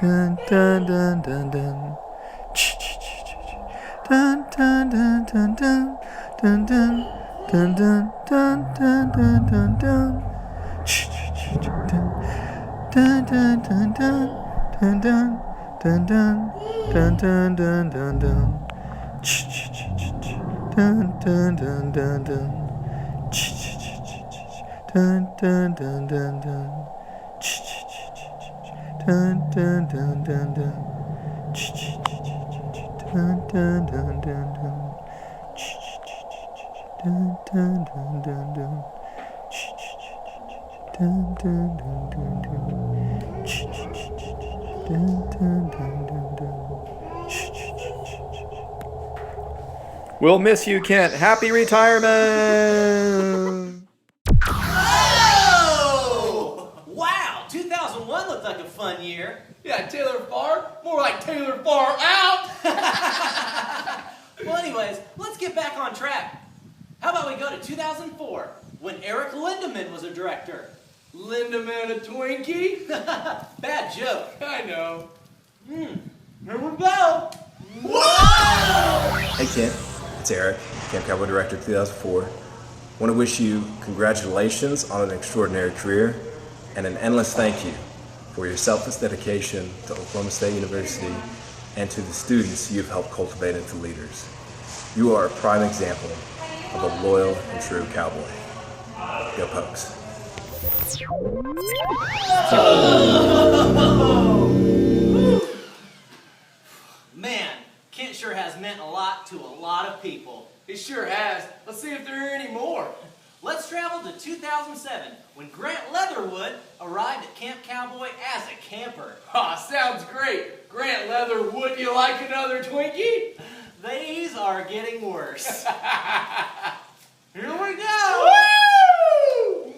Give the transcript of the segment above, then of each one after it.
dun dun dun dun dun. Dun dun dun dun dun dun dun dun dun dun dun dun dun dun. Dun dun dun dun dun dun dun dun dun dun dun dun dun. Dun dun dun dun dun. Dun dun dun dun dun. Dun dun dun dun dun. Dun dun dun dun dun. Dun dun dun dun dun. Dun dun dun dun dun. Dun dun dun dun dun. We'll miss you, Kent. Happy retirement! Oh! Wow, 2001 looked like a fun year. Yeah, Taylor Farr? More like Taylor Farr out! Well, anyways, let's get back on track. How about we go to 2004, when Eric Lindemann was a director? Lindemann a Twinkie? Bad joke. I know. Here we go. Whoa! Hey Kent, it's Eric, Camp Cowboy Director 2004. Want to wish you congratulations on an extraordinary career and an endless thank you for your selfless dedication to Oklahoma State University and to the students you've helped cultivate into leaders. You are a prime example of a loyal and true cowboy. Go Pokes. Man, Kent sure has meant a lot to a lot of people. He sure has. Let's see if there are any more. Let's travel to 2007, when Grant Leatherwood arrived at Camp Cowboy as a camper. Aw, sounds great. Grant Leather, would you like another Twinkie? These are getting worse. Here we go. Woo!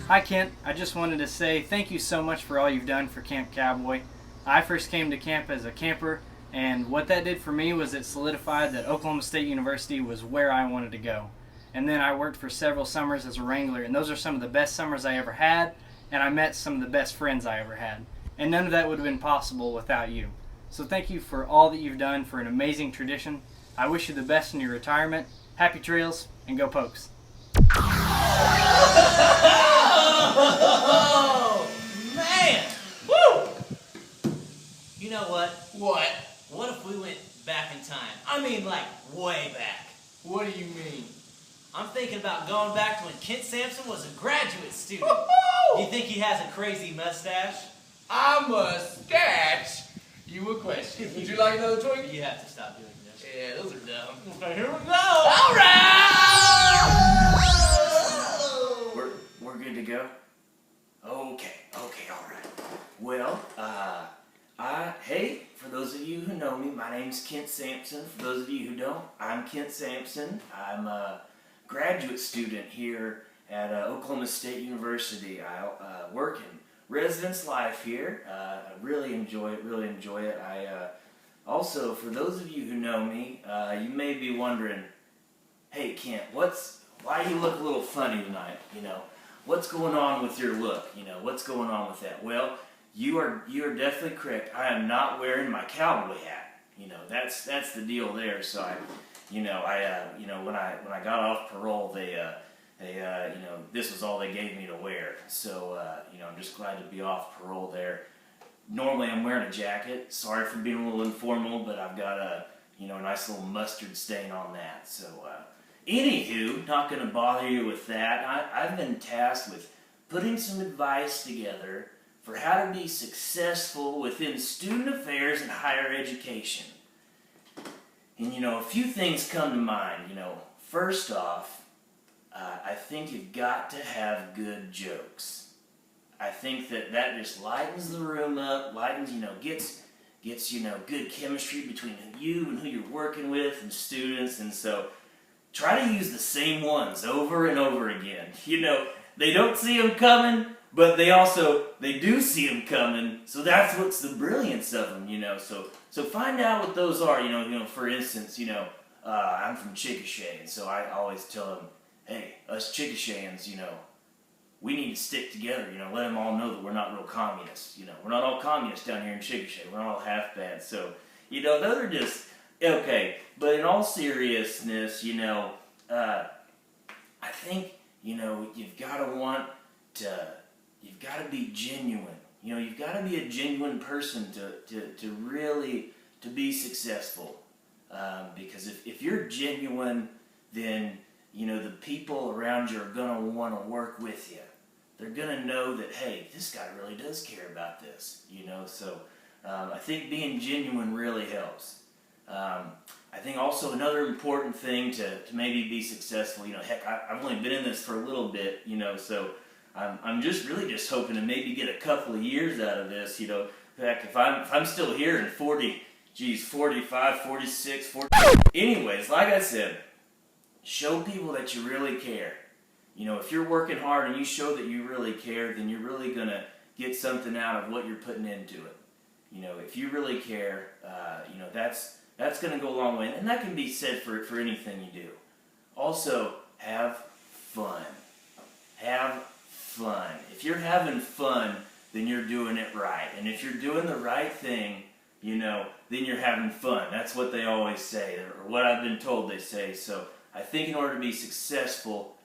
Hi Kent, I just wanted to say thank you so much for all you've done for Camp Cowboy. I first came to camp as a camper, and what that did for me was it solidified that Oklahoma State University was where I wanted to go. And then I worked for several summers as a wrangler, and those are some of the best summers I ever had, and I met some of the best friends I ever had. And none of that would have been possible without you. So thank you for all that you've done for an amazing tradition. I wish you the best in your retirement. Happy trails, and go Pokes. Oh, man. Woo! You know what? What? What if we went back in time? I mean, like, way back. What do you mean? I'm thinking about going back to when Kent Sampson was a graduate student. Woo-hoo! You think he has a crazy mustache? A mustache? You a question. Would you like another Twinkie? You have to stop doing this. Yeah, those are dumb. Okay, here we go. All right! We're good to go? Okay, all right. Well, hey, for those of you who know me, my name's Kent Sampson. For those of you who don't, I'm Kent Sampson. I'm a graduate student here at Oklahoma State University. I work in residence life here. I really enjoy it, also, for those of you who know me, you may be wondering, hey Kent, why do you look a little funny tonight? What's going on with your look? What's going on with that? Well, you are definitely correct. I am not wearing my cowboy hat. That's the deal there. So when I got off parole, they this was all they gave me to wear. So I'm just glad to be off parole there. Normally I'm wearing a jacket. Sorry for being a little informal, but I've got a nice little mustard stain on that. So anywho, not going to bother you with that. I've been tasked with putting some advice together for how to be successful within student affairs and higher education. And a few things come to mind. First off, I think you've got to have good jokes. I think that just lightens the room up, gets good chemistry between you and who you're working with and students, and so try to use the same ones over and over again. They don't see them coming, but they do see them coming, so that's what's the brilliance of them, So find out what those are, for instance, I'm from Chickasha, and so I always tell them, hey, us Chickashans, we need to stick together, let them all know that we're not real communists. We're not all communists down here in Chickasha. We're not all half bad. So, those are just, okay. But in all seriousness, I think, you've got to be genuine. You've got to be a genuine person to really, to be successful. Because if you're genuine, then, the people around you are going to want to work with you. They're going to know that, hey, this guy really does care about this, So I think being genuine really helps. I think also another important thing to maybe be successful, heck, I've only been in this for a little bit, so I'm just hoping to maybe get a couple of years out of this, Heck, if I'm still here in 45, 46, 40... Anyways, like I said, show people that you really care. If you're working hard and you show that you really care, then you're really going to get something out of what you're putting into it. If you really care, that's going to go a long way. And that can be said for anything you do. Also, have fun. Have fun. If you're having fun, then you're doing it right. And if you're doing the right thing, then you're having fun. That's what they always say, or what I've been told they say. So I think in order to be successful,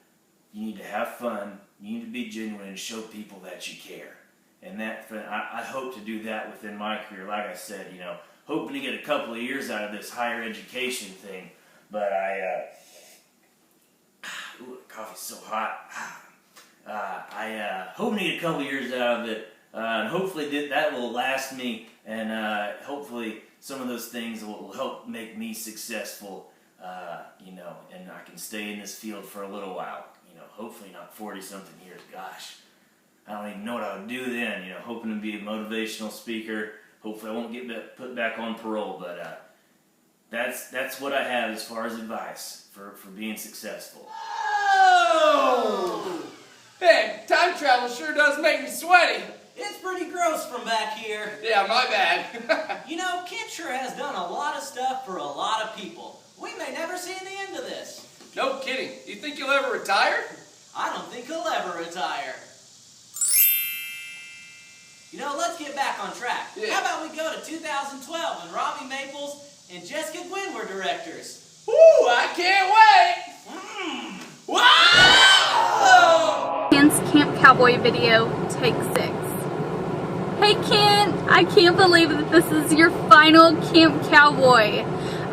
you need to have fun, you need to be genuine, and show people that you care. And I hope to do that within my career. Like I said, hoping to get a couple of years out of this higher education thing. But ooh, the coffee's so hot. I hoping to get a couple of years out of it. And hopefully that will last me, and hopefully some of those things will help make me successful, and I can stay in this field for a little while, hopefully not 40-something years. Gosh, I don't even know what I would do then, hoping to be a motivational speaker. Hopefully I won't get put back on parole, but that's what I have as far as advice for being successful. Oh! Hey, time travel sure does make me sweaty. It's pretty gross from back here. Yeah, my bad. Kent sure has done a lot of stuff for a lot of people. We may never see the end of this. No kidding. You think you'll ever retire? I don't think he'll ever retire. Let's get back on track. Yeah. How about we go to 2012 and Robbie Maples and Jessica Gwynn were directors? Woo! I can't wait! Wow! Ken's Camp Cowboy video, take 6. Hey Ken, I can't believe that this is your final Camp Cowboy.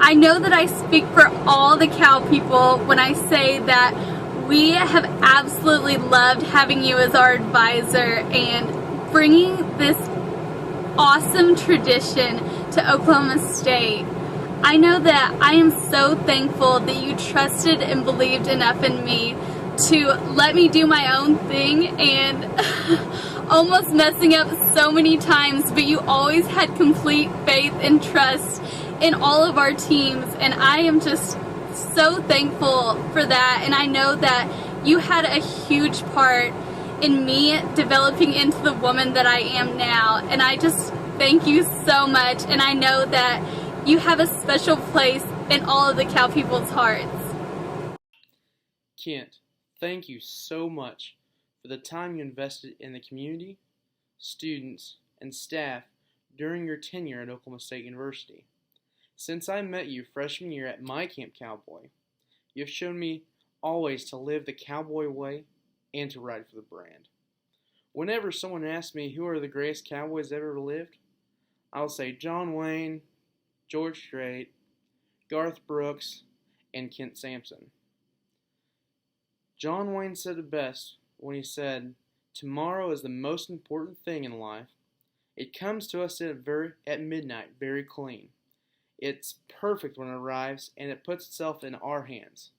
I know that I speak for all the cow people when I say that we have absolutely loved having you as our advisor and bringing this awesome tradition to Oklahoma State. I know that I am so thankful that you trusted and believed enough in me to let me do my own thing, and almost messing up so many times, but you always had complete faith and trust in all of our teams, and I am just so thankful for that. And I know that you had a huge part in me developing into the woman that I am now, and I just thank you so much, and I know that you have a special place in all of the cow people's hearts. Kent, thank you so much for the time you invested in the community, students, and staff during your tenure at Oklahoma State University. Since I met you freshman year at my Camp Cowboy, you have shown me always to live the cowboy way and to ride for the brand. Whenever someone asks me who are the greatest cowboys ever lived, I'll say John Wayne, George Strait, Garth Brooks, and Kent Sampson. John Wayne said it best when he said, "Tomorrow is the most important thing in life. It comes to us at midnight very clean. It's perfect when it arrives, and it puts itself in our hands.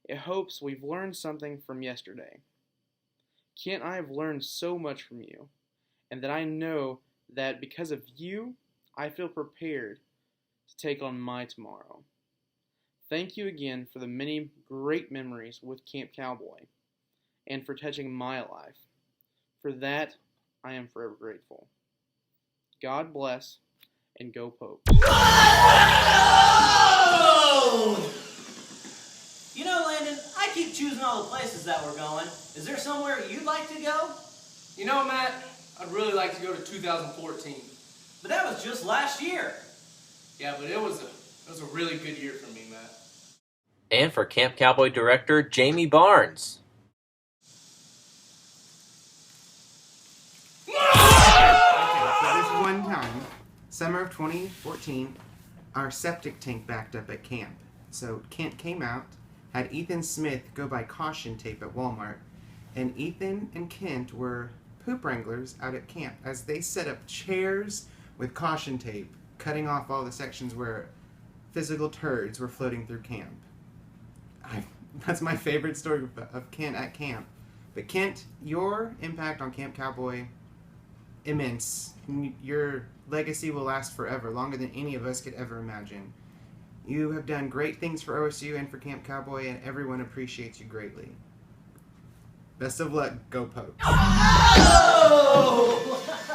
It hopes we've learned something from yesterday." Kent, I have learned so much from you, and that I know that because of you, I feel prepared to take on my tomorrow. Thank you again for the many great memories with Camp Cowboy, and for touching my life. For that, I am forever grateful. God bless, and go Pope. Landon, I keep choosing choosing all the places that we're going, is there somewhere you'd like to go? You know, Matt, I'd really like to go to 2014. But that was just last year. Yeah, but it was a really good year for me, Matt. And for Camp Cowboy Director Jamie Barnes. So this one time, summer of 2014, our septic tank backed up at camp. So Kent came out, had Ethan Smith go buy caution tape at Walmart, and Ethan and Kent were poop wranglers out at camp as they set up chairs with caution tape, cutting off all the sections where physical turds were floating through camp. That's my favorite story of Kent at camp. But Kent, your impact on Camp Cowboy, immense. Your legacy will last forever, longer than any of us could ever imagine. You have done great things for OSU and for Camp Cowboy, and everyone appreciates you greatly. Best of luck. Go Poke.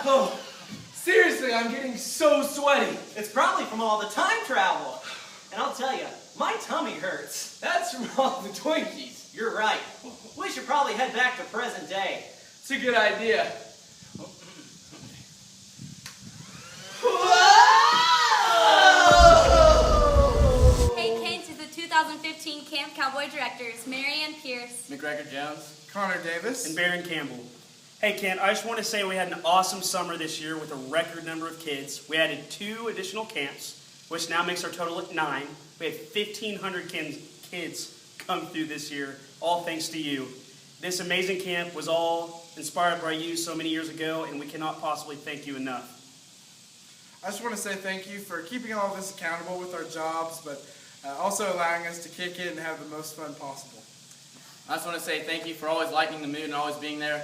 Oh, seriously, I'm getting so sweaty. It's probably from all the time travel. And I'll tell you, my tummy hurts. That's from all the Twinkies. You're right. We should probably head back to present day. It's a good idea. Hey kids, it's the 2015 Camp Cowboy Directors, Marianne Pierce, McGregor Jones, Connor Davis, and Baron Campbell. Hey Kent, I just want to say we had an awesome summer this year with a record number of kids. We added 2 additional camps, which now makes our total at 9. We had 1,500 kids come through this year, all thanks to you. This amazing camp was all inspired by you so many years ago, and we cannot possibly thank you enough. I just want to say thank you for keeping all of us accountable with our jobs, but also allowing us to kick it and have the most fun possible. I just want to say thank you for always lightening the mood and always being there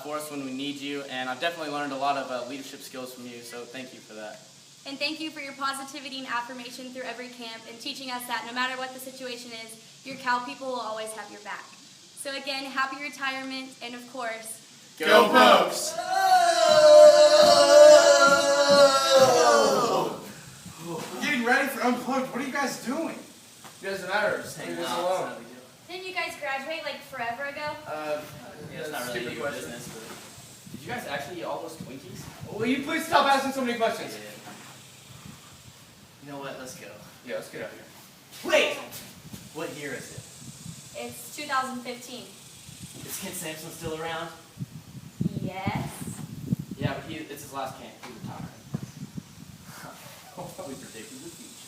for us when we need you, and I've definitely learned a lot of leadership skills from you, so thank you for that. and thank you for your positivity and affirmation through every camp and teaching us that no matter what the situation is, your Cal people will always have your back. So again, happy retirement, and of course, Go Pokes! We're getting ready for Unplugged. What are you guys doing? It doesn't matter. Just leave us alone. didn't you guys graduate like forever ago? Yeah, it's not really your business, but did you guys actually eat all those Twinkies? Will you please stop asking so many questions? You know what? Let's go. Yeah, let's get out of here. Wait! What year is it? It's 2015. Is Kent Sampson still around? Yes. Yeah, but it's his last camp. He's retiring. We predicted the future.